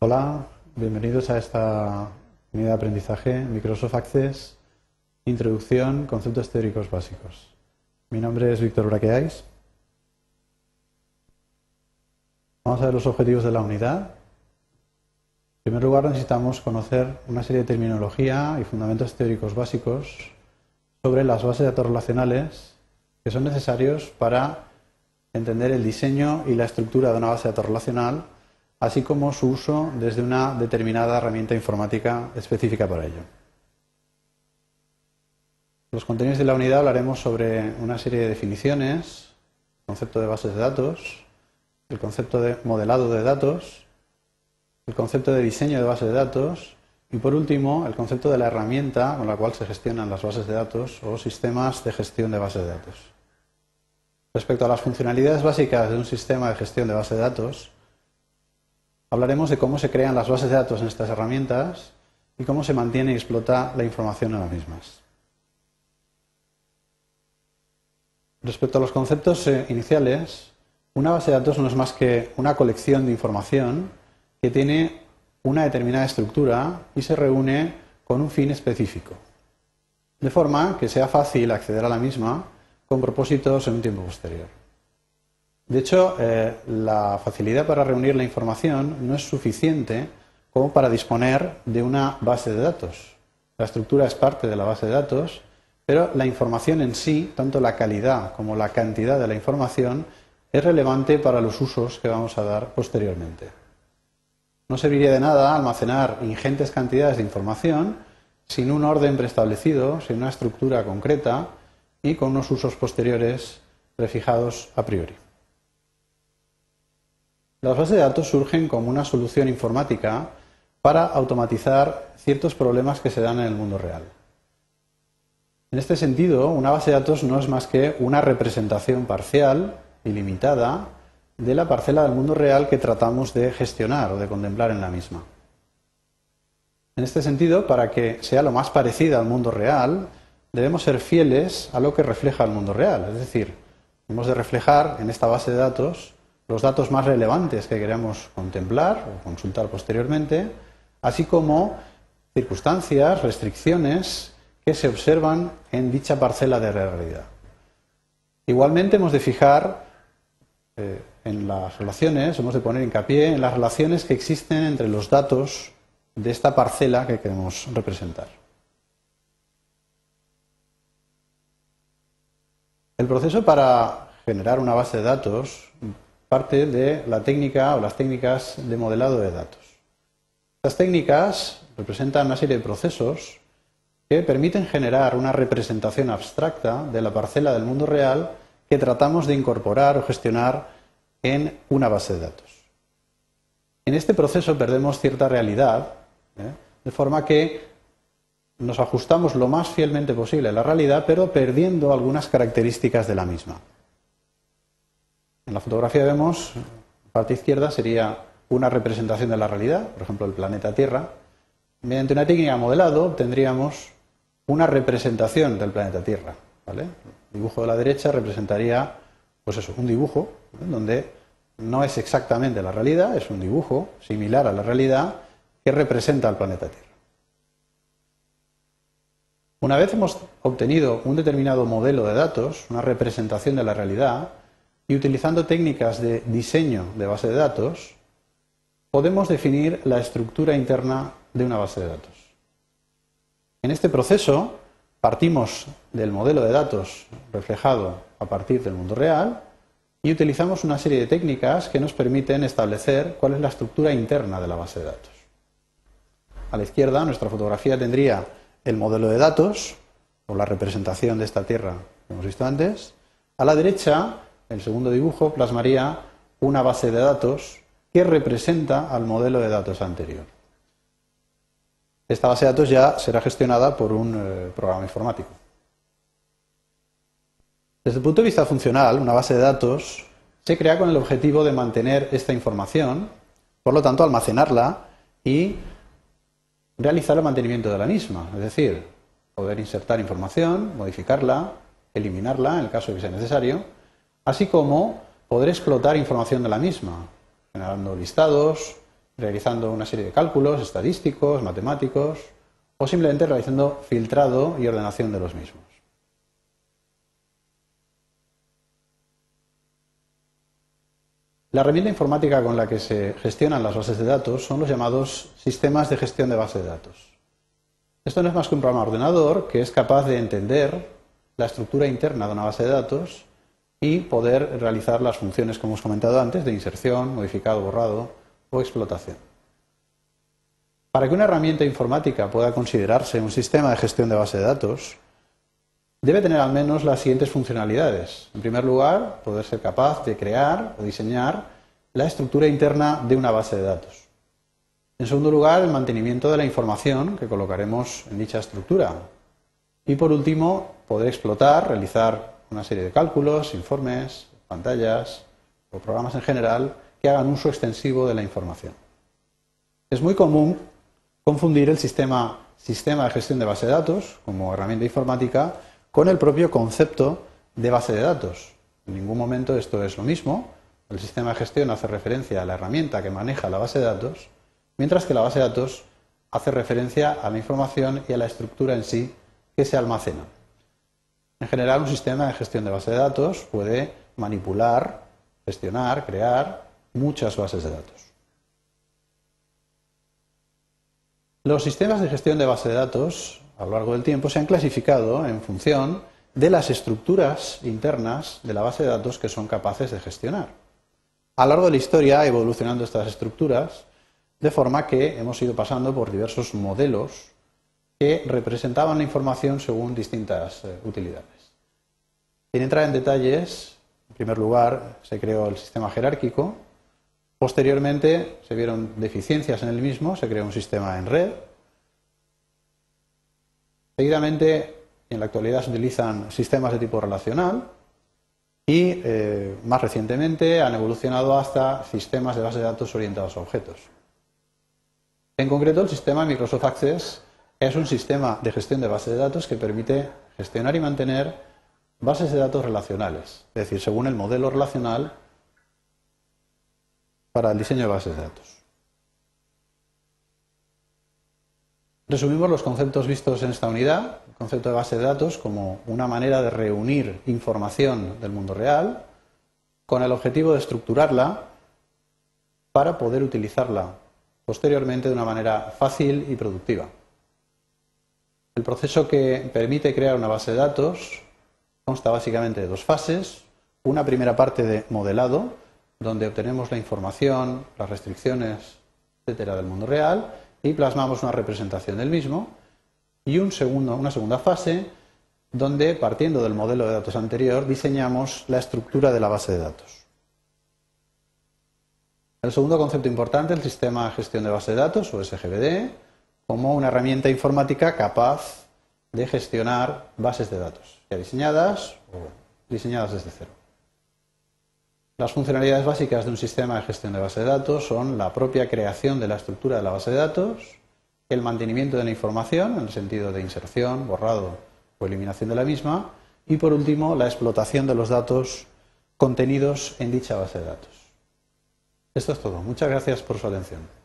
Hola, bienvenidos a esta unidad de aprendizaje Microsoft Access, Introducción, Conceptos Teóricos Básicos. Mi nombre es Víctor Braqueais. Vamos a ver los objetivos de la unidad. En primer lugar, necesitamos conocer una serie de terminología y fundamentos teóricos básicos sobre las bases de datos relacionales que son necesarios para entender el diseño y la estructura de una base de datos relacional, así como su uso desde una determinada herramienta informática específica para ello. Los contenidos de la unidad hablaremos sobre una serie de definiciones, el concepto de bases de datos, el concepto de modelado de datos, el concepto de diseño de bases de datos y, por último, el concepto de la herramienta con la cual se gestionan las bases de datos o sistemas de gestión de bases de datos. Respecto a las funcionalidades básicas de un sistema de gestión de bases de datos, hablaremos de cómo se crean las bases de datos en estas herramientas y cómo se mantiene y explota la información en las mismas. Respecto a los conceptos iniciales, una base de datos no es más que una colección de información que tiene una determinada estructura y se reúne con un fin específico, de forma que sea fácil acceder a la misma con propósitos en un tiempo posterior. De hecho, la facilidad para reunir la información no es suficiente como para disponer de una base de datos. La estructura es parte de la base de datos, pero la información en sí, tanto la calidad como la cantidad de la información, es relevante para los usos que vamos a dar posteriormente. No serviría de nada almacenar ingentes cantidades de información sin un orden preestablecido, sin una estructura concreta y con unos usos posteriores prefijados a priori. Las bases de datos surgen como una solución informática para automatizar ciertos problemas que se dan en el mundo real. En este sentido, una base de datos no es más que una representación parcial y limitada de la parcela del mundo real que tratamos de gestionar o de contemplar en la misma. En este sentido, para que sea lo más parecida al mundo real, debemos ser fieles a lo que refleja el mundo real. Es decir, hemos de reflejar en esta base de datos los datos más relevantes que queremos contemplar o consultar posteriormente, así como circunstancias, restricciones que se observan en dicha parcela de realidad. Igualmente hemos de fijar en las relaciones, hemos de poner hincapié en las relaciones que existen entre los datos de esta parcela que queremos representar. El proceso para generar una base de datos parte de la técnica o las técnicas de modelado de datos. Estas técnicas representan una serie de procesos que permiten generar una representación abstracta de la parcela del mundo real que tratamos de incorporar o gestionar en una base de datos. En este proceso perdemos cierta realidad, de forma que nos ajustamos lo más fielmente posible a la realidad, pero perdiendo algunas características de la misma. En la fotografía vemos, en la parte izquierda sería una representación de la realidad, por ejemplo el planeta Tierra. Mediante una técnica de modelado obtendríamos una representación del planeta Tierra, ¿vale? El dibujo de la derecha representaría, pues eso, un dibujo, donde no es exactamente la realidad, es un dibujo similar a la realidad que representa al planeta Tierra. Una vez hemos obtenido un determinado modelo de datos, una representación de la realidad, y utilizando técnicas de diseño de base de datos, podemos definir la estructura interna de una base de datos. En este proceso partimos del modelo de datos reflejado a partir del mundo real y utilizamos una serie de técnicas que nos permiten establecer cuál es la estructura interna de la base de datos. A la izquierda, nuestra fotografía tendría el modelo de datos, o la representación de esta Tierra que hemos visto antes. A la derecha, el segundo dibujo plasmaría una base de datos que representa al modelo de datos anterior. Esta base de datos ya será gestionada por un programa informático. Desde el punto de vista funcional, una base de datos se crea con el objetivo de mantener esta información, por lo tanto almacenarla y realizar el mantenimiento de la misma, es decir, poder insertar información, modificarla, eliminarla en el caso de que sea necesario, así como poder explotar información de la misma, generando listados, realizando una serie de cálculos estadísticos, matemáticos, o simplemente realizando filtrado y ordenación de los mismos. La herramienta informática con la que se gestionan las bases de datos son los llamados sistemas de gestión de bases de datos. Esto no es más que un programa de ordenador que es capaz de entender la estructura interna de una base de datos y poder realizar las funciones, como hemos comentado antes, de inserción, modificado, borrado o explotación. Para que una herramienta informática pueda considerarse un sistema de gestión de base de datos, debe tener al menos las siguientes funcionalidades. En primer lugar, poder ser capaz de crear o diseñar la estructura interna de una base de datos. En segundo lugar, el mantenimiento de la información que colocaremos en dicha estructura. Y por último, poder explotar, realizar una serie de cálculos, informes, pantallas o programas en general que hagan uso extensivo de la información. Es muy común confundir el sistema de gestión de base de datos como herramienta informática con el propio concepto de base de datos. En ningún momento esto es lo mismo. El sistema de gestión hace referencia a la herramienta que maneja la base de datos, mientras que la base de datos hace referencia a la información y a la estructura en sí que se almacena. En general, un sistema de gestión de base de datos puede manipular, gestionar, crear muchas bases de datos. Los sistemas de gestión de base de datos, a lo largo del tiempo, se han clasificado en función de las estructuras internas de la base de datos que son capaces de gestionar. A lo largo de la historia, evolucionando estas estructuras, de forma que hemos ido pasando por diversos modelos que representaban la información según distintas utilidades. Sin entrar en detalles, en primer lugar se creó el sistema jerárquico. Posteriormente se vieron deficiencias en el mismo, se creó un sistema en red. Seguidamente, en la actualidad se utilizan sistemas de tipo relacional y, más recientemente, han evolucionado hasta sistemas de base de datos orientados a objetos. En concreto, el sistema Microsoft Access es un sistema de gestión de base de datos que permite gestionar y mantener bases de datos relacionales, es decir, según el modelo relacional para el diseño de bases de datos. Resumimos los conceptos vistos en esta unidad. El concepto de base de datos como una manera de reunir información del mundo real con el objetivo de estructurarla para poder utilizarla posteriormente de una manera fácil y productiva. El proceso que permite crear una base de datos consta básicamente de dos fases. Una primera parte de modelado, donde obtenemos la información, las restricciones, etcétera, del mundo real y plasmamos una representación del mismo. Y una segunda fase, donde, partiendo del modelo de datos anterior, diseñamos la estructura de la base de datos. El segundo concepto importante, el sistema de gestión de base de datos, o SGBD, como una herramienta informática capaz de gestionar bases de datos, ya diseñadas o diseñadas desde cero. Las funcionalidades básicas de un sistema de gestión de base de datos son la propia creación de la estructura de la base de datos, el mantenimiento de la información, en el sentido de inserción, borrado o eliminación de la misma, y por último, la explotación de los datos contenidos en dicha base de datos. Esto es todo. Muchas gracias por su atención.